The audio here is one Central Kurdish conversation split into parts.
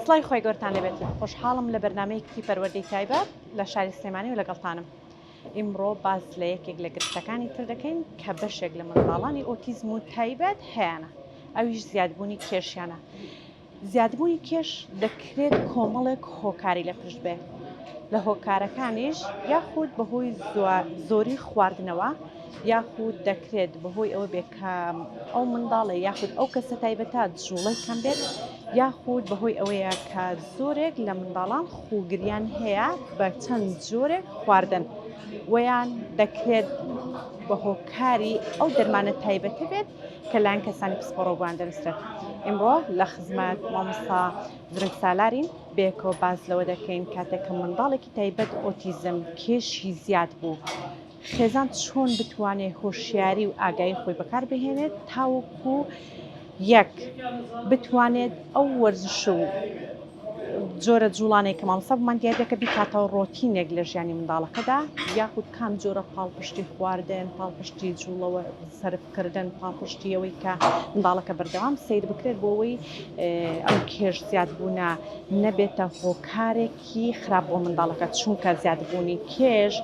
سڵای خۆی گەورتان لەبێت خۆشحاڵم لە بەرنامەیەکی پەروەردەی تایبەت لە شاری سلێمانی و لەگەڵتانم. ئیمڕۆ باز لە یەکێک لە گرفتەکانی تر دەکەین کە بەشێک لە منداڵانی ئۆتیزم و تایبەت هەیەە، ئەویش زیادبوونی کێشیانە. زیادبوونی کێش دەکرێت کۆمەڵێک هۆکاری لە پشت بێ. لە هۆکارەکانیش یاخود بەهۆی زۆری خواردنەوە، یاخود دەکرێت بەهۆی ئەوە بێت کە ئەو منداڵە یاخود ئەو کەسە تایبەتە جوڵەی کەم بێت، یاخود بەهۆی ئەوەیە کە زۆرێک لە منداڵان خوگریان هەیە بە چەند جۆرێک خواردن، ویان دەکرێت بە هۆکاری ئەو دەرمانە تایبەتە بێت کە لایەن کەسانی پسپۆڕۆبووان دەنووسرێت. ئیمڕۆ لە خزمەت مامۆستا درنگ سالارین بێکەوە باز لەوە دەکەین کاتێک کە منداڵێکی تایبەت ئۆتیزم کێشی زیاد بوو، خێزان چۆن بتوانێت هۆشیاری و ئاگایی خۆی بەکاربهێنێت تاوەکو یەک بتوانێت ئەو وەرزش و جۆرە جوڵانەی کە مامۆستا بمان دیار دەکە بیکاتەوە ڕۆتینێک لە ژیانی منداڵەکەدا، یاخود کام جۆرە پاڵپشتی خواردن، پاڵپشتی جوڵەوە سەرفکردن، پاڵپشتی ئەوەی کە منداڵەکە بەردەوام سیر بکرێت بۆ ئەوەی ئەم کێش زیادبوونە نەبێتە هۆکارێکی خراپ بۆ منداڵەکە، چونکە زیادبوونی کێش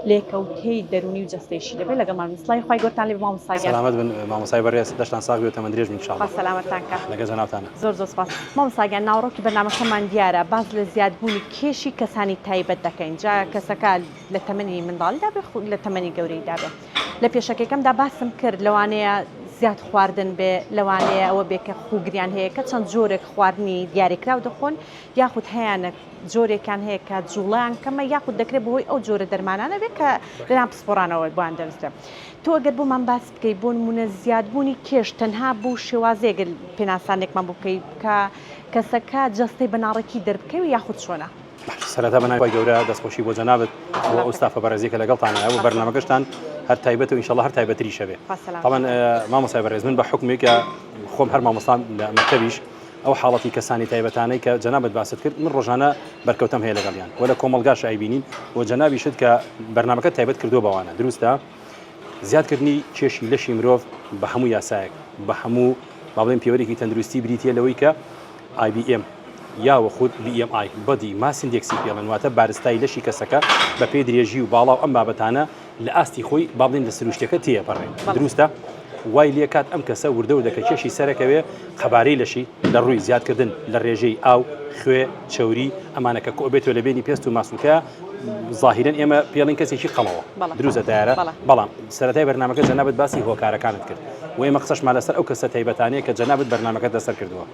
لێکەوتەی دەرونی و جەستەیشی دەبێت. لەگەڵمان سڵای خۆی گەورتان لێ مامۆستا سلامت بن مامۆستای بەڕێز دەشتان ساغ بێت تەمەند درێژ انشاءالله. سلامتتان کە لەگەڵ جەنابتانە. زۆر سپاس. مامۆستا گیان ناوڕۆکی بەرنامەکەمان دیارە باز لە زیادبوونی کێشی کەسانی تایبەت دەکەین، جا کەسەکە لە تەمەنی منداڵیدا بێت لە تەمەنی گەورەیدا بێت. لە پێشەکەکەمدا باسم کرد لەوانەیە زیاد خواردن بێ، لەوانەیە ئەوە بێ کە خوگریان هەیە کە چەند جۆرێک خواردنی دیاریکراو دەخۆن، یاخود هەیەە جۆرێکان هەیە کە جوڵیان کەمە، یاخود دەکرێت بەهۆی ئەو جۆرە دەرمانانە بێت کە لەناو پسپۆڕانەوە بۆیان دەنووسرێت. تۆ ئەگەر بۆمان باس بکەیت بۆ نمونە زیادبوونی کێش تەنها بوو شێوازەیەک پێناسانێکمان بۆ بکەیت کە کەسەکە جەستەی بەناڕێکی دەربکەوی یاخود چۆنە؟ سەرەتا بەناوی گەورە دەستخۆشی بۆ جەنابەت بۆ ئەوستافە بەڕێزیەکە لەگەڵتانە و بەرنامەکەشتان هەر تایبەت و ئینشاءالله هەر تایبەتری شەبێ. طبعاً مامۆستای بەڕێز من بە حکمێکە خۆم هەر مامۆستام لە مەکتەبیش ئەو حاڵەتی کەسانی تایبەتانەی کە جەنابەت باست کرد من ڕۆژانە بەرکەوتەم هەیە لەگەڵیان و لە کۆمەڵگاش ئایبینین و جەنابی شت کە بەرنامەکە تایبەت کردو بەوانە دروستە زیادکردنی کێشی لەشی مرۆڤ بە هەموو یاسایەک بە هەموو با بڵێن پێوەرێکی تەندروستی بریتە لەوەی کە IBM یا وەخود BMI بەدی ماس ئیندێکسی پێڵێن، واتە بارستای لەشی کەسەکە بە پێی درێژی و باڵا و ئەم بابەتانە لە ئاستی خۆی با بڵێن لە سروشتەکە تێپەڕێن. دروستە وای لێکات ئەم کەسە وردەوردەکە کێشی سەرەکەوێ خەبارەی لەشی لە ڕووی زیادکردن لە ڕێژەی ئاو خوێ چەوری ئەمانەکە کۆبێتەوە لە بینی پێست و ماسوولکە ظاهیرەن ئێمە پێڵین کەسێکی خەڵەوە دروستە تایارە. بەڵام سەرەتای بەرنامەکە جەنابەت باسی هۆکارەکانت کرد و ئێمە قسەشمان لەسەر ئەو کەسە تایبەتانەیە کە جەنابەت بەرنامەکەت لەسەر کردووە.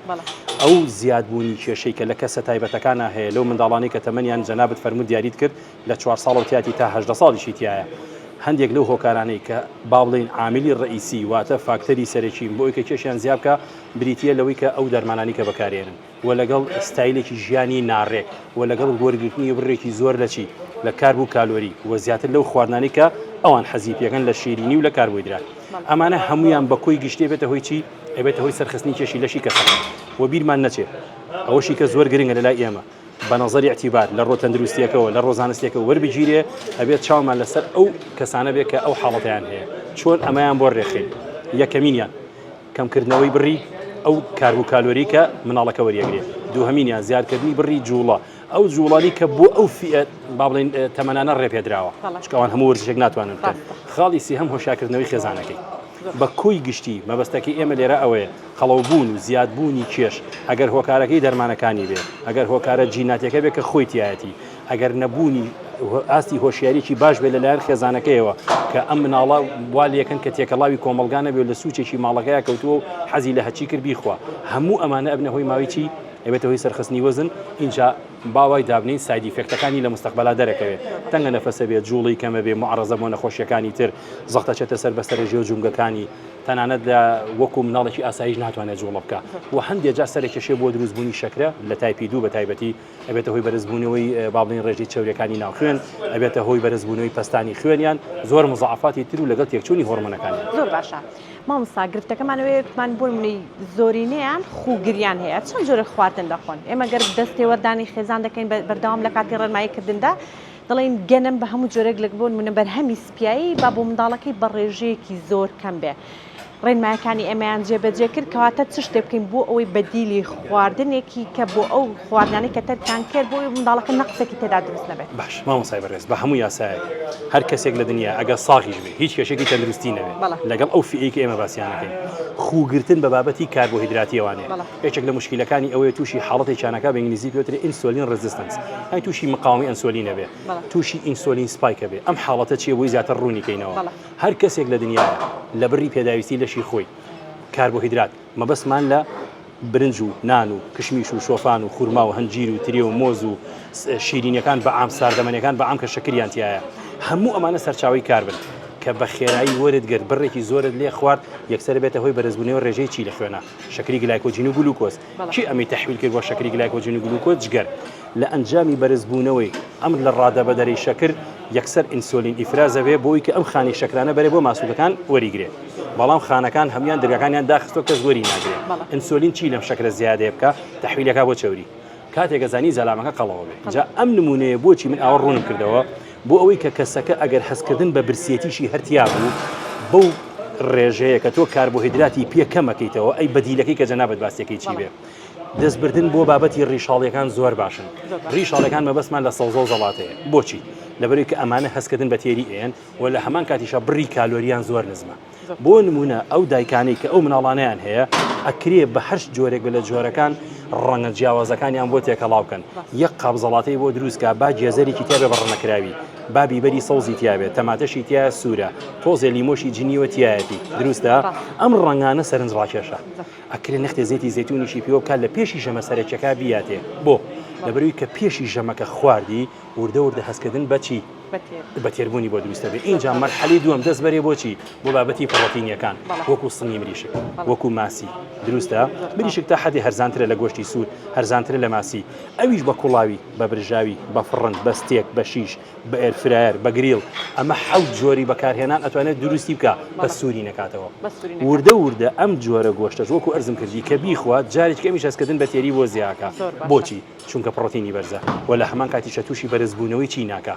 ئەو زیادبوونی کێشەی کە لە کەسە تایبەتەکانە هەیە لەو منداڵانی کە تەمەنیان جەنابەت فەرموود دیاریت کرد لە 4 ساڵ و تیاتی تا 18 ساڵیشی تایە، هەندێک لەو هۆکارانەی کە با بڵێن عاملی ڕئیسی واتە فاکتەری سەرەکی بۆ ئەوەی کە کێشیان زیاد بکە بریتیە لەوەی کە ئەو دەرمانانی کە بەکارێنن و لەگەڵ ستایلێکی ژیانی ناڕێک و لەگەڵ وەرگرتنی بڕێکی زۆر لەچی لە کاربوو کالۆری و زیاتر لەو خواردنانی کە ئەوان حەزی پێکەن لە شیرینی و لە کاربوویدرات، ئەمانە هەمویان بەکۆی گشتێ بێتە هۆی چی؟ ئەبێتە هۆی سەرخستنی کێشی لەشی کەسەکە و بیرمان نەچێت ئەوەشی کە زۆر گرنگە لەلای ئێمە بە نەزەری اعتیبار لە ڕۆ تەندروستیەکەەوە لە ڕۆژانستیەکە وەربگیرێ ئەبێت چاومان لەسەر ئەو کەسانە بێت کە ئەو حاڵەتیان هەیە چۆن ئەمەیان بۆ ڕێخین. یەکەمینیان کەمکردنەوەی بڕی ئەو کاربوو کالۆری کە مناڵەکە وەریەگرێت، دووهەمینیان زیادکردنی بڕی جوڵە ئەو جوڵانی کە بۆ ئەو فئەت با بڵێن تەمەنانە ڕێپێدراوە چکەوان هەموو وەرزشێک ناتوانن بکەن. خاڵی سێهەم هۆشیارکردنەوەی خێزانەکەی بە کۆی گشتی مەبەستەکەی ئێمە لێرە ئەوەیە خەڵەوبوون و زیادبوونی کێش ئەگەر هۆکارەکەی دەرمانەکانی بێ، ئەگەر هۆکارە جیناتیەکە بێ کە خۆی تایەتی، ئەگەر نەبوونی ئاستی هۆشیاریی باش بێ لەلایەن خێزانەکەیەوە کە ئەم مناڵە وا لەکەن کە تێکەڵاوی کۆمەلگانە بێ لە سوچێکی ماڵەکەیە کەوتووە و حەزی لە هەچی کرد بیخوا، هەموو ئەمانە ئەبنە هۆی ماوەی چی؟ ئەبێتە هۆی سەرخستنی وەزن. اینجا باوای دابنین سایدی ئیفێکتەکانی لە مستەقبەلا دەرەکەوێت، تەنگە نەفەسە بێت، جوڵی کەمە بێ، معڕەزە بۆ نەخۆشیەکانی تر، زەختە چێتە سەر بەستەرە ژێ و جونگەکانی، تەنانەت لە وەکو مناڵێکی ئاسایش ناتوانێت جوڵە بکە و هەندێک جا سەرێکیشێ بۆ دروستبوونی شەکرە لە تایپی 2 بە تایبەتی ئەبێتە هۆی بەرزبوونەوەی با بڵێن ڕێژی چەوریەکانی ناو خوێن، ئەبێتە هۆی بەرزبوونەوەی پەستانی خوێنیان، زۆر مزعفاتی تر و لەگەڵ تێکچوونی هۆرمۆنەکانی. زۆر باشە. مامۆستا گرفتەکەمانەوەیەکمان بۆ نمونەی زۆرینەیان خوگریان هەیە، چەند جۆرە خواردن دەخۆن. ئێمە گەر دەستی وەردانی خێزان دەکەین بەردەوام لە کاتی ڕێنماییکردندا دەڵێن گەنم بە هەموو جۆرێک لە بۆ نمونە بەرهەمی سپیایی با بۆ منداڵەکەی بە ڕێژەیەکی زۆر کەم بێ. ڕێنمایەکانی ئێمەیان جێبەجێ کرد کەواتە چ شتێ بکەین بۆ ئەوەی بەدیلی خواردنێکی کە بۆ ئەو خواردنانەی کە تەرکان کرد بۆ منداڵەکە نەقسێکی تێدا دروست نەبێت. باش مامۆستای بەڕێز بە هەموو یاسایەک هەر کەسێک لە دنیا ئەگە ساغیش بێ هیچ کەشێکی تەندروستی نەبێت لەگەڵ ئەو فئەیە کە ئێمە باسییانەکەین خوگرتن بە بابەتی کاربۆهیدراتیەوانێ یەکێک لە مشکلەکانی ئەوەیە تووشی حاڵەتی چانەکە بە ئینگلیزی پێوترێت ئینسولین ڕێزیستەنس هەی تووشی مقاومی ئەنسۆلینە بێ تووشی ئینسۆلین سپایکە بێ ئەم حاڵەتە چیە بۆی زیاتر ڕوونیکەینەوە هەر کەسێک لە دنیاە لە بڕی پێداویستی لەشی خۆی کاربۆهیدرات مەبەستمان لە برنج و نان و کشمیش و شۆفان و خورما و هەنجیر و ترێ و مۆز و شیرینیەکان بە عام ساردەمەنیەکان بە عام کە شەکریان تایە هەموو ئەمانە سەرچاوی کار بن کە بە خێرایی وەرت گرت بڕێکی زۆرت لێ خوارد یەکسەر بێتە هۆی بەرزبوونەوە ڕێژەی چی لە خوێنە شەکری گلایکۆجین و گلوکۆز چی ئەمی تەحویل کرد بۆ شەکری گلایکۆجین و گلوکۆز جگەر لە ئەنجامی بەرزبوونەوەی ئەمر لە ڕادەبەدەری شەکر یەکسەر ئینسۆلین ئیفرازە بێ بۆی کە ئەم خانی شەکرانە بەرێ بۆ ماسوولەکان وەریگرێت بەڵام خانەکان هەمان دەرگاکانیان داخستۆ کەس وەری ناگرێت ئینسۆلین چی لەم شەکرە زیادێ بکە تەحویلەکە بۆ چەوری کاتێک زانی زەلامەکە قەڵەوە بێ جا ئەم نمونەیە بۆچی من ئەوە ڕوونم کردەوە بۆ ئەوەی کە کەسەکە ئەگەر هەستکردن بە برسیەتیشی هەرتیا بوو بەو ڕێژەیە کە تۆ کاربۆهیدراتی پێ کەمەکەیتەوە ئەی بەدیلەکەی کە جەنابەت باسیەکەی چی بێ دەستبردن بۆ بابەتی ڕیشاڵیەکان زۆر باشن ڕیشاڵەکان مەبەستمان لە سەوزە و زەڵاتەیە بۆچی لەبەرەوەی کە ئەمانە هەستکردن بە تێری ئێن و لە هەمان کاتیشە بڕی کالۆریان زۆر نزمە بۆ نمونە ئەو دایکانەی کە ئەو مناڵانیان هەیە ئەکرێ بە هەر جۆرێک بە لە جۆرەکان ڕەنگە جیاوازەکانیان بۆ تێکەڵاو بکەن یەک قابزەڵاتەی بۆ دروستکە با جێزەرێکی تیاابێ بەڕەنەکراوی با بیبەری سەوزی تیاابێت تەماتەشی تیا سوورە تۆزێ لیمۆشی جنیوە تایەتی دروستە ئەم ڕەنگانە سەرنج ڕاکێشە ئەکرێ نەختێ زێتی زەتونیشی پێوە بکات لە پێشی ژەمە سەرەکیەکە بیاتێ بۆ لەبەروی کە پێشی ژەمەکە خواردی وردە وردە هەستکردن بەچی بە تێربوونی بۆ دروستە بێت اینجا مەرحەلی دووەم دەست بەرێ بۆچی بۆ بابەتی پڕۆتینیەکان وەکو سنگی مریشک وەکو ماسی دروستە مریشک تا حەدی هەرزانترە لە گۆشتی سوور هەرزانترە لە ماسی ئەویش بە کوڵاوی بە برژاوی بە فڕند بە ستێک بە شیش بە ئێرفرایر بە گریل ئەمە حەوت جۆری بەکارهێنان ئەتوانێت دروستی بکە بە سووری نەکاتەوە وردە وردە ئەم جۆرە گۆشتەش وەکو ئەرزم کردی کە بیخوات جارێک کەمیش هەستکردن بە تێری بۆ زیاکە بۆچی چونکە پڕۆتینی بەرزە و لە هەمان کاتیشە تووشی بەرزبوونەوەی چی ناکە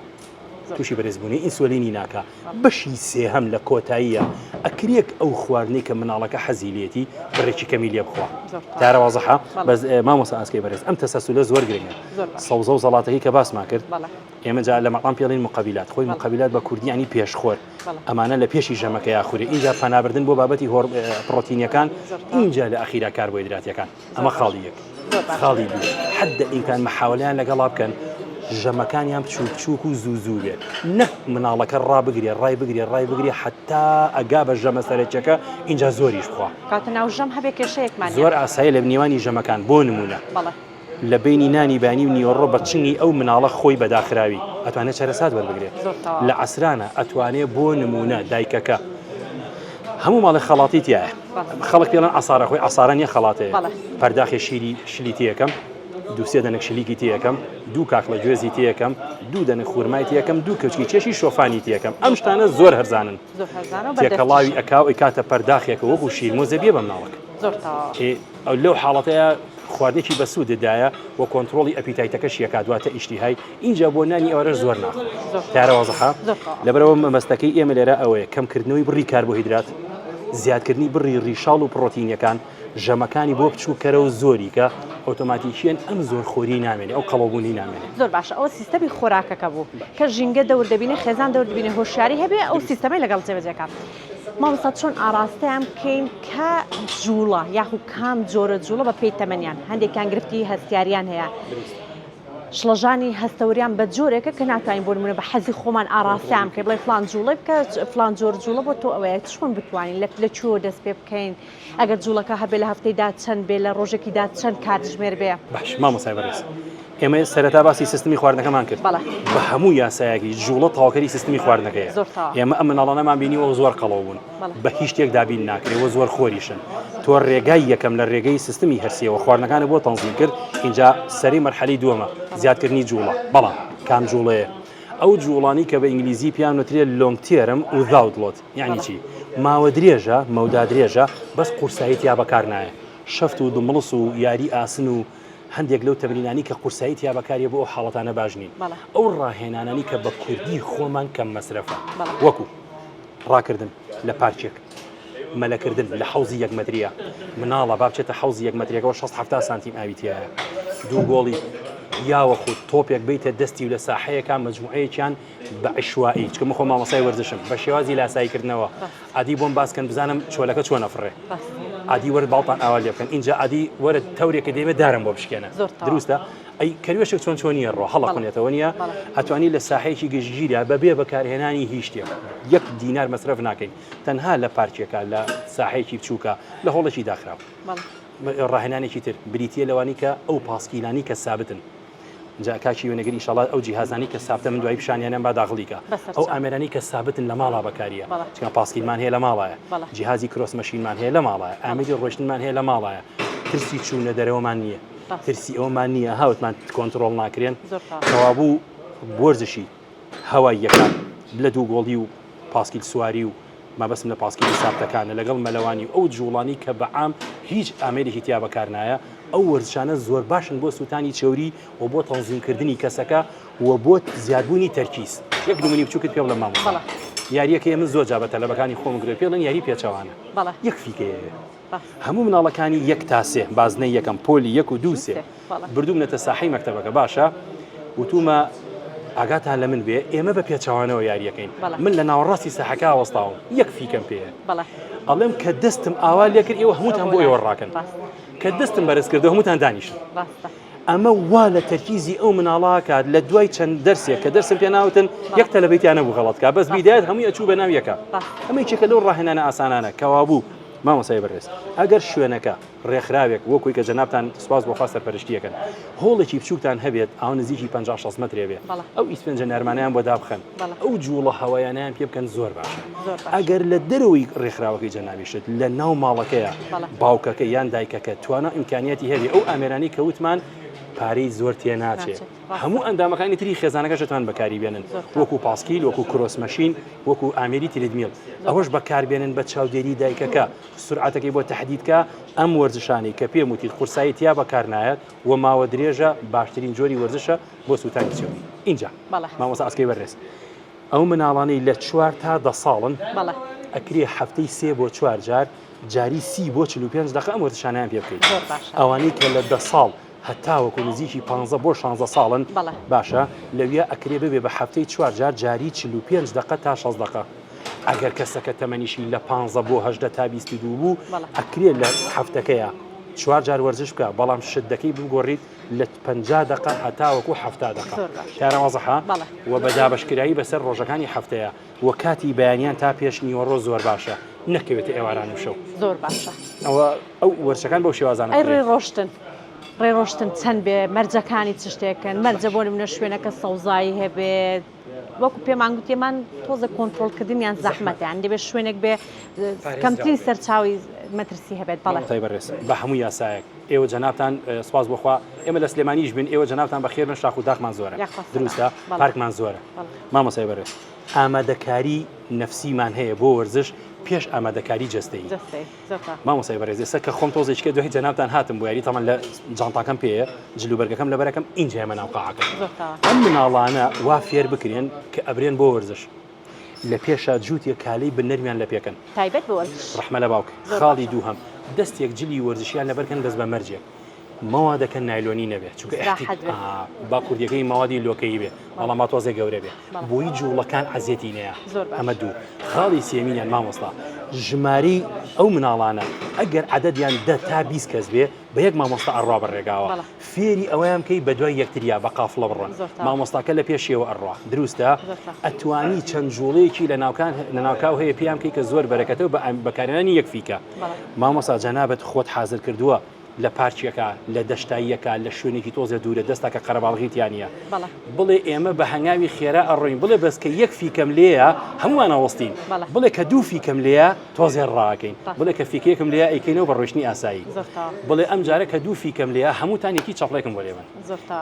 تووشی بەرزبوونی ئینسۆلینی ناکە بەشی سێهەم لە کۆتاییە ئەکرێک ئەو خواردنەی کە مناڵەکە حەزیلێتی بڕێکی کەمی لێ بخوا تاڕەوازەحە بەس مامۆستا ئاسکەی بەرز ئەم تەسەسولە زۆر گرنگە سەوزە و زەڵاتەکەی کە باسمان کرد ئێمە جا لە مەقام پێڵین مقابلات خۆی مقابلات بە کوردیانی پێشخۆر ئەمانە لە پێشی ژەمەکە یاخورێ اینجا پەنابردن بۆ بابەتی پڕۆتینیەکان اینجا لە ئەخیرا کاربۆهیدراتیەکان ئەمە خاڵی یەک خاڵی دوو حەدە ئیمکان مەحاولیان لەگەڵا بکەن ژەمەکانیان بچووک و زوو بێت نە مناڵەکە ڕابگرێ ڕای بگرێ حتا ئەگا بە ژەمە سەرەکیەکە اینجا زۆریش بخوا کاتە ناو ژەم هەبێ کێشەیەکمان زۆر ئاسایی لە نێوانی ژەمەکان بۆ نمونە لە بینی نانی بانی و نیوەڕۆ بە چنگی ئەو مناڵە خۆی بەداخراوی ئەتوانێت چەرەسات وەربگرێت لە عەسرانە ئەتوانێت بۆ نمونە دایکەکە هەموو ماڵی خەڵاتی تایە خەڵک پێڵەن ئاسارە خۆی ئاسارە نیە خەڵاتەیە پەرداخی شیری شلیتی یەکەم دووسێ دەنێک شلیکی تیەکەم دوو کاکڵە گوێزی تیەکەم دوو دەنێک خوورمای تیەکەم دوو کەچکی چێشی شۆفانی تیەکەم ئەم شتانە زۆر هەرزانن تێکەڵاوی ئەکاو ئەکاتە پەرداخێکە وەکو شیرمۆزە بێ بە مناڵک ئەو لەو حاڵەتەیە خواردێکی بەسووددایە و کۆنتترۆلی ئەپیتایتەکەش یەکا دواتە ئیشتیهای اینجا بۆ نانی ئەوەرە زۆر ناخ تارەوازەخە لەبەرەوە مەمەستەکەی ئێمە لێرە ئەوەیە کەمکردنەوەی بڕی کاربۆهیدرات زیادکردنی بڕی ڕیشاڵ و پڕۆتینیەکان ژەمەکانی بۆ بچووکەرە و زۆری کە ئۆتۆماتیکیان ئەم زۆر خۆری نامێنێ ئەو قەڵەوبوونی نامێنێ زۆر باشە ئەوە سیستەمی خۆراکەکە بوو کە ژینگە دەور دەبینێ خێزان دەور دەبینێ هۆشیاری هەبێ ئەو سیستەمەی لەگەڵ جێبەجێکات مامۆستا چۆن ئاراستەیان بکەین کە جوڵە یاخو کام جۆرە جوڵە بە پێی تەمەنیان هەندێکیان گرفتی هەستیاریان هەیە شڵەژانی هەستەوریان بە جۆرێکە کە ناتوانین بۆ نمونە بە حەزی خۆمان ئاراستیان بکەین بڵێ فلان جوڵە بکە فلان جۆر جوڵە بۆ تۆ ئەوەیە چۆن بتوانین لە چۆ دەست پێ بکەین ئەگەر جوڵەکە هەبێ لە هەفتەیدا چەند بێ لە ڕۆژێکیدا چەند کاتژمێر بێ باش مامۆستای بەڕێز ئێمە سەرەتا باسی سیستمی خواردنەکەمان کرد بە هەموو یاسایەکی جوڵە تاواکەری سیستمی خواردنەکەیە ئێمە ئەم مناڵانەمان بینیوە زۆر قەڵەو بوون بە هیچ شتێک دابین ناکرێەوە زۆر خۆریشن تۆ ڕێگای یەکەم لە ڕێگەی سیستمی هەرسیەوە خواردنەکانە بۆ تەنزیم کرد اینجا سەری مەرحەلی دووەمە زیادکردنی جوڵە بەڵام کام جوڵەیە ئەو جوڵانی کە بە ئینگلیزی پیانوترێت لۆنگ تێرم و داوتڵۆت یعنی چی ماوە درێژە مەودا درێژە بەس قورسایی یا بەکار نایە شەفت و دمڵس و یاری ئاسن و هەندێک لەو تەمرینانی کە قورسایی یا بەکارێ بۆ ئەو حاڵەتانە باش نین ئەو ڕاهێنانانی کە بە کوردی خۆمان کەم مەسرەفە وەکو ڕاکردن لە پارچێک مەلەکردن لە حوزی 1 متریە مناڵە با بچێتە حوزی 1 مترێکەوە 6 سانتیم ئاویتیایە دوو گۆڵی یاوە خود تۆپێک بیتە دەستی و لە ساحەیەکان مجموعەیەکیان بە عشوایی چکە من خۆ مامۆستای وەرزشم بە شێوازی لاساییکردنەوە عادی بۆم باسکەن بزانم چۆلەکە چۆن ئەفڕێ عادی وەرە باڵتان ئاوا لێ بکەن اینجا عادی وەرە تەورێکە دەیەوێت دارم بۆ بشکێنە دروستە ئەی کەروێشێک چۆن چۆنیە ڕۆ هەڵەقنێتەوە نیە ئەتوانی لە ساحەیەکی گەشتگیرە بەبێ بەکارهێنانی هیچ شتێک 1 دینار مەصرف ناکەین تەنها لە پارکێکە لە ساحەیەکی بچووکە لە هۆڵێکی داخراو ڕاهێنانێکی تر بریتیە لەوانی کە ئەو پاسکیلانی کە سابتن جا کاچی وێنەگەری ئینشاڵڵا ئەو جیهازانی کە سابتە من دوای پیشانیانیان با داخڵیکە ئەو ئامێرانی کە سابتن لە ماڵا بەکاریە چکە پاسکیلمان هەیە لە ماڵایە جیهازی کرۆسمەشینمان هەیە لە ماڵایە ئامێری ڕۆشتنمان هەیە لە ماڵایە ترسی چوونە دەرەوەمان نییە ترسی ئەومان نییە هاوتمان کۆنتترۆڵ ناکرێن تەوابوو وەرزشی هەوای یەکان لە دوو گۆڵی و پاسکیل سواری و مەبەسم لە پاسکیلی سابتەکانە لەگەڵ مەلەوانی ئەو جوڵانی کە بەعام هیچ ئامێرێکی تیا بەکارنایە ئەو وەرزشانە زۆر باشن بۆ سووتانی چێوری و بۆ تەنزیمکردنی کەسەکە و بۆ زیادبوونی تەرکیز یەک نمونی بچووکت پێ لە ماڵ یاریەکە من زۆر جا بە تەلەبەکانی خۆم گرێ پێڵن یاری پێچەوانە یەک فیکەیە هەموو مناڵەکانی 1 تا 3 بازنەی یەکەم پۆلی 1 و 2 بردوومنەتە ساحەی مەکتەبەکە باشە وتومە ئاگاتان لە من بێ ئێمە بە پێچەوانەوە یاریەکەین من لە ناوەڕاستی ساحەکە وەستاوم یەک فیکەم پێە ئەڵێم کە دەستم ئاوا لێکرد ئێوە هەمووتان بۆ ئێوە ڕاکەن کە دەستم بەرز کردە هەمووتان دانیشن ئەمە وا لە تەرکیزی ئەو مناڵا کات لە دوای چەند دەرسێک کە دەرسم پێ ناوتن یەک تەلەبەیتیانە بوو غەڵەتکە بەس بیدایەت هەمووی ئەچوو بە ناو یەکە ئەمە یەکێکە لەو ڕاهێنانە ئاسانانە کەوا بوو مامۆستای بەڕێز ئەگەر شوێنەکە ڕێکخراوێک وەکوی کە جەنابتان سوپاس بۆ خوا سەرپەرشتیەکەن هۆڵێکی بچووکتان هەبێت ئاو نزیکی 50-60 مترێ بێ ئەو ئیسفنجە نەرمانیان بۆ دابخەن ئەو جوڵە هەوایانیان پێ بکەن زۆر باشە ئەگەر لە دەرەوەی ڕێکخراوەکەی جەنابیشت لە ناو ماڵەکەیە باوکەکە یان دایکەکە توانە ئیمکانیەتی هەبێ ئەو ئامێرانی کەوتمان پارەی زۆر تێ ناچێت هەموو ئەندامەکانی تری خێزانەکەشتان بەکاری بێنن وەکو پاسکیل وەکو کرۆسمەشین وەکو ئامێری تریدمیل ئەوەش بەکاربێنن بە چاودێری دایکەکە سورعەتەکەی بۆ تەحدیدکە ئەم وەرزشانی کە پێم وتی قورسایی تیا بەکارنایەت و ماوە درێژە باشترین جۆری وەرزشە بۆ سووتانی چێوی اینجا مامۆستا ئاسکەی بەڕێز ئەو مناڵانەی لە 4 تا 10 ساڵن ئەکرێ هەفتەی 3 بۆ 4 جار جاری 30 بۆ 45 دقیقە ئەم وەرزشانیان پێ بکەیت ئەوانەی کە لە 10 ساڵ هەتاوەکو نزیکی 15 بۆ 16 ساڵن باشە لەوێ ئەکرێ ببێ بە هەفتەی 4 جار جاری 45 دقیقە تا 6 دقیقە ئەگەر کەسەکە تەمەنیشی لە 15 بۆ 18 تا 22 بوو ئەکرێ لە هەفتەکەیە 4 جار وەرزش بکە بەڵام شدەکەی بگۆڕیت لە 50 دقیقە هەتاوەکو 70 دقیقە کارەوازەحا و بەدابەشکرایی بەسەر ڕۆژەکانی هەفتەیە و کاتی بەیانیان تا پێش نیوەڕۆ زۆر باشە نەکەوێتە ئێواران و شەو زۆر باشە ئەو وەرزەکان بەو شێوازانە ڕۆشتن ڕێڕۆشتن چەند بێ مەرجەکانی چ شتێکن مەرجە بۆ منە شوێنەکە سەوزایی هەبێت وەکو پێمان گوتێمان تۆزە کۆنتترۆلکردنیان زەحمەتیان دەبێت شوێنێک بێ کەمترین سەرچاوی مەترسی هەبێت بەڵێ بەڕێز بە هەموو یاسایەک ئێوە جەنابتان سوپاس بۆخوا ئێمە لە سلێمانیش بن ئێوە جەنابتان بەخێر بن شاخ و داخمان زۆرە دروستە پارکمان زۆرە مامۆستای بەڕێز ئامادەکاری نەفسیمان هەیە بۆ وەرزش پێش ئامادەکاری جەستەیی مامۆستای بەڕێز ئێستا کە خۆم تۆزێککە دوای جەنابتان هاتم بۆ یاری تەمان لە جانتاکەم پێەیە جلوبەرگەکەم لەبەرەکەم ئینجا ئێمە ناو قاعەکە ئەم مناڵانە وا فێر بکرێن کە ئەبرێن بۆ وەرزش لە پێشە جووتێک کالەی بنەرمیان لە پێکەن تایبەت بە وەرزش ڕەحمە لە باوک خاڵی دووهەم دەستێک جلی وەرزشیان لەبەرکەن دەست بە مەرجێک مەوادەکە نایلۆنی نەبێت چونکە با کوردیەکەی ماوادی لۆکەی بێ بەڵام ماتۆزێک گەورە بێ بۆی جوڵەکان عەزیەتی نەیە ئەمە دوو خاڵی سێمینیان مامۆستا ژماری ئەو مناڵانە ئەگەر عەدەدیان 10 تا 20 کەس بێ بە یەک مامۆستا ئەڕوا بەڕێگاوە فێری ئەوەیان کەی بە دوای یەکتریا بە قافڵە بڕۆن مامۆستاکە لە پێشەوە ئەڕوا دروستە ئەتوانی چەند جوڵەیەکی لە ناوکاو هەیە پێیان کەی کە زۆر بەرەکەتەوە بە بەکارهێنانی یەک فیکە مامۆستا جەنابەت خۆت حازر کردووە لە پارچیەکە لە دەشتاییەکە لە شوێنێکی تۆزە دوورە دەستاکە قەرەباڵغیتیانە بڵێ ئێمە بە هەنگاوی خێرا ئەڕۆین بڵێ بەس کە یەک فیکەم لێیە هەمووان ئەوەستین بڵێ کە دوو فیکەم لێیە تۆزێ ڕاکەین بڵێ کە فیکەیەکم لێیە ئەیکەینەوە بە ڕۆشنی ئاسایی بڵێ ئەم جارە کە دوو فیکەم لێیە هەمووتان یەکی چەپڵێکم بۆ لێبن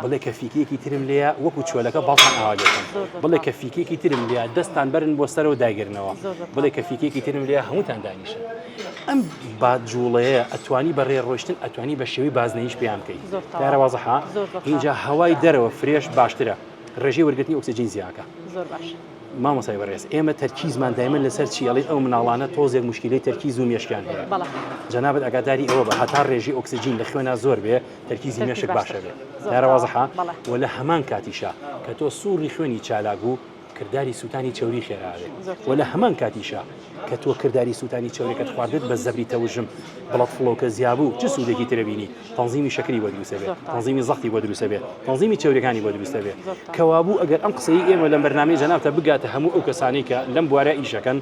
بڵێ کە فیکەیەکی ترم لێیە وەکو چۆلەکە باڵتان ئاوالێکن بڵێ کە فیکەیەکی ترم لێیە دەستان بەرن بۆ سەرەوە داگرنەوە بڵێ کە فیکەیەکی ترم لێیە هەمووتان دانیشن ئەم بادجوڵەیە ئەتوانی بەڕێ ڕۆشتن ئەتوانی بە شێوی بازنەیش پێیان بکەیت یارەوازەحا اینجا هەوای دەرەوە فرێش باشترە ڕێژەی وەرگرتنی ئۆکسیجین زیاکە مامۆسای بەڕێز ئێمە تەرکیزمان دایمەن لەسەر چیەڵی ئەو مناڵانە تۆزێک مشکلەی تەرکیز و مێشکیان هەیە جەنابەت ئەگاداری ئەوە بە هەتا ڕێژی ئۆکسجین لە خوێنە زۆر بێ تەرکیزی مێشک باشە بێ داڕەوازەحا و لە هەمان کاتیشە کە تۆ سووڕی خوێنی چالاگو کردداری سووتانی چوری خێراوێ و لە هەمان کاتیشە کە تۆ کردداری سووتانی چاوریەکەت خواردت بە زەبری تەوژم بڵات فڵۆکە زیابوو چ سوودێکی ترەبینی تەنزیمی شەکری بۆ دروستە بێت تەنزیمی زەختی بۆ دروستە بێت تەنزیمی چاوریەکانی بۆ دروستە بێت کەوابوو ئەگەر ئەم قسەی ئێمە لەم بەرنامەی جەنابتە بگاتە هەموو ئەو کەسانی کە لەم بوارە ئیشەکەن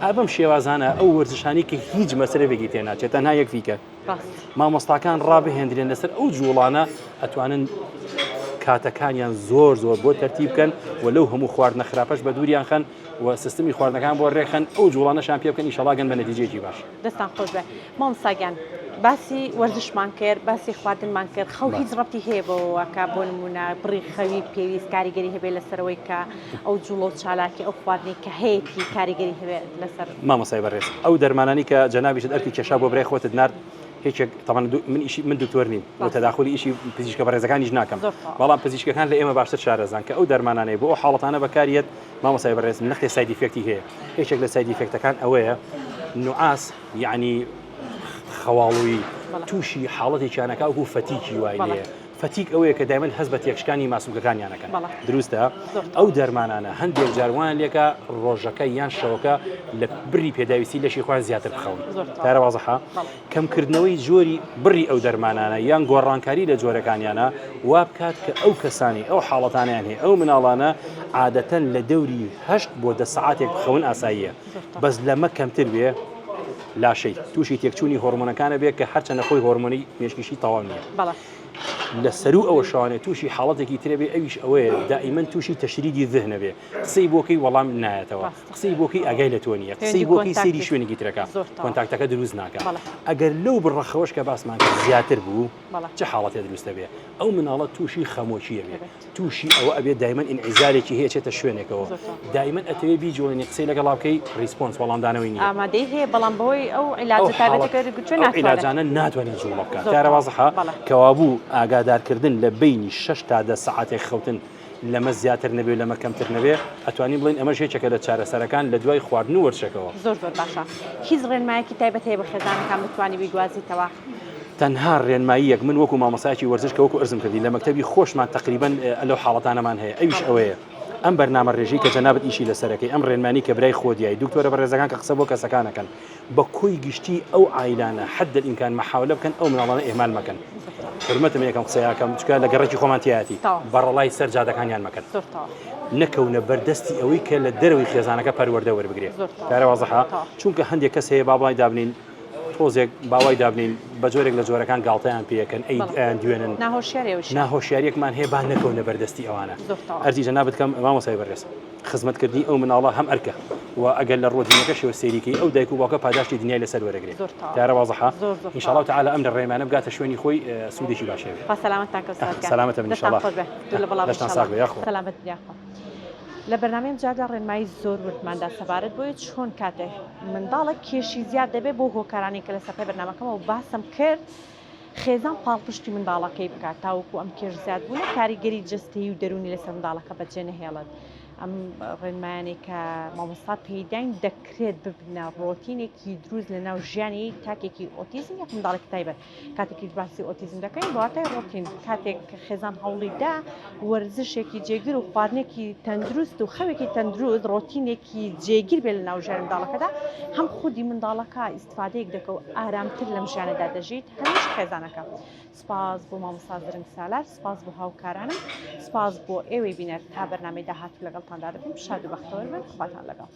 ئابەم شێوازانە ئەو وەرزشانی کە هیچ مەسەرەێکی تێناچێت تەنها یەک فیکە مامۆستاکان ڕابهێنرێن لەسەر ئەو جوڵانە ئەتوانن کاتەکانیان زۆر بۆ تەرتیب بکەن و لەو هەموو خواردنە خراپەش بە دووریان خەن و سیستمی خواردنەکان بۆ ڕێخەن ئەو جوڵانەشان پێ بکەن ئینشەڵا گەن بە نەتیجەیەکی باش. دەستان خۆش بێ مامۆستاگیان باسی وەرزشمان کرد باسی خواردنمان کرد خەو هیچ ڕەبتی هەیە بەوە کە بۆ نمونە بڕی خەوی پێویست کاریگەری هەبێ لەسەرەوەی کە ئەو جوڵە و چالاکی ئەو خواردنی کە هەیەی کاریگەری هەبێ لەسەر مامۆستای بەڕێز ئەو دەرمانانی کە جەنابیشت ئەرکی کێشا بۆ برای خۆتت نرد هیچ طبعا من دکتۆر نیم و تەداخلی ئیشی پزیشکە بەڕێزەکانیش ناکەم بەڵام پزیشکەکان لە ئێمە باشتر شارەزان کە ئەو دەرمانانەیە بۆ ئەو حاڵەتانە بەکارێت مامۆستای بەڕێز نەختی ساید ئیفێکتی هەیە هیچێک لە ساید ئیفێکتەکان ئەوەیە نوعاس یعنی خەواڵووی تووشی حاڵەتێکیانەکە وەکو فەتیکی وای لێیە فەتیک ئەوەیە کە دایمەن هەست بە تێکشکانی ماسوولەکانیانەکەن دروستە ئەو دەرمانانە هەندێک جاروان لێکە ڕۆژەکە یان شەوەکە لە بری پێداویستی لەشی خوان زیاتر بخەون تارە وازەحا کەمکردنەوەی جۆری بڕی ئەو دەرمانانە یان گۆڕانکاری لە جۆرەکانیانە وا بکات کە ئەو کەسانی ئەو حاڵەتانیان هەیە ئەو مناڵانە عادەتەن لە دەوری 8 بۆ 10 ساعاتێک بخەون ئاساییە بەس لەمە کەمتر بێ لاشەی تووشی تێکچوونی هۆرمۆنەکانە بێت کە هەرچەندە خۆی هۆرمۆنی مێشکیشی تەواو نییە لە سەرو ئەوە شوانێ تووشی حاڵەتێکی ترێبێ ئەویش ئەوەیە دائیمەن تووشی تەشریدی ذهنە بێ قسەی بۆکەی وەڵام نایەتەوە قسەی بۆکەی ئەگای لە تۆ نیە قسەی بۆکەی سەیری شوێنێکی ترەکە کۆنتاکتەکە دروست ناکە ئەگەر لەو بڕەخەوەش کە باسمان زیاتر بوو چه حاڵەتێ دروستە بێ ئەو مناڵە تووشی خەمۆکیە بێ تووشی ئەوە ئەبێت دایمەن ئینعیزارێکی هەیە چێتە شوێنێکەوە دایمەن ئەتەوێ بیجۆڵێنی قسەی لەگەڵا بکەی ریسپۆنس وەڵامدانەوەی نیە ئامادەی هەیە بەڵام بەوەی ئەو عیلاجانە ناتوانێت جوڵە بکات دیارە وازەحا کەوابوو ئاگادارکردن لە بینی 6 تا 10 ساعاتێک خەوتن لەمە زیاتر نەبێ لەمە کەمتر نەبێ ئەتوانین بڵین ئەمە شێچەکە لە چارەسەرەکان لە دوای خواردن و وەرزشەکەەوە زۆر باشە هیچ ڕێنمایەکی تایبەت هەیە بە خێزانەکان بتوانانی بیگوازیتەوە تەنها ڕێنماییەک من وەکو مامۆستایەکی وەرزش کە وەکو ئەرزم کردی لە مەکتەبی خۆشمان تقریبەن لەو حاڵەتانەمان هەیە ئەویش ئەوەیە ئەم بەرنامە ڕێژەی کە جەنابەت ئیشی لەسەرەکەی ئەم ڕێنمانی کە برای خۆدیایی دکتۆرە بەڕێزەکان کە قسە بۆ کەسەکانەکەن بە کۆی گشتی ئەو عایلانە حد الئیمکان مەحاولە بکەن ئەو مناڵانە ئێمال مەکەن حرمەتم یەکەم قسەیەکەم چکە لە گەڕێکی خۆمانتیایەتی بەڕەڵای سەر جادەکانیان مەکەن نەکەونە بەردەستی ئەوەی کە لە دەرەوەی خێزانەکە پەروەردە وەربگرێت کارە وازەحا چونکە هەندێک کەس هەیە بابای دابنین تۆزێک باوای دابنین بە جۆرێک لە جۆرەکان گاڵتەیان پێەکەن ئەیان دوێنن ناهۆشیارێکمان هەیە با نەکەونە بەردەستی ئەوانە ئەرزی جەنابەت کەم مامۆستای بەڕێز خزمەتکردنی ئەو مناڵە هەم ئەرکە و ئەگەر لە ڕۆژینەکەشەوە سێریکەی ئەو دایک و باوکە پاداشتی دنیای لەسەر وەرەگرێت دیارە وازەحا ئینشاءالله تعالی ئەم لە ڕێمانە بگاتە شوێنی خۆی سوودێکی باشەوێ سەلامەتە ئینشاءالله لە بەرنامەیەم جاردا ڕێنمایی زۆر وردماندا سەبارەت بۆیە چۆن کاتێک منداڵێک کێشی زیاد دەبێت بۆ هۆکارانی کە لە سەرپەی بەرنامەکەمەوە باسم کرد خێزان پاڵپشتی منداڵەکەی بکات تاوەکو ئەم کێش زیاد بوونە کاریگەری جستەیی و دەرونی لەسەر منداڵەکە بەجێ نەهێڵێت ئەم ڕێنمایانێک کە مامۆستا پێداین دەکرێت ببنە ڕۆتینێکی دروست لە ناو ژیانی تاکێکی ئۆتیزم یەک منداڵێکی تایبەت کاتێکی باسی ئۆتیزم دەکەین بۆاتای ڕۆتین کاتێک خێزان هەوڵیدا وەرزشێکی جێگیر و خواردنێکی تەندروست و خەوێکی تەندروست ڕۆتینێکی جێگیر بێت لە ناو ژیانی منداڵەکەدا هەم خودی منداڵەکە ئیستفادەیەک دەکە و ئارامتر لەم ژیانەدا دەژیت هەمیش خێزانەکە سپاس بۆ مامۆستا زرنگ سالار سپاس بۆ هاوکارانم سپاس بۆ ئێوەی بینەر تا بەرنامەی داهاتوو لەگەڵتاندا دەبین شاد و بەختەوەر بن خواتان لەگەڵ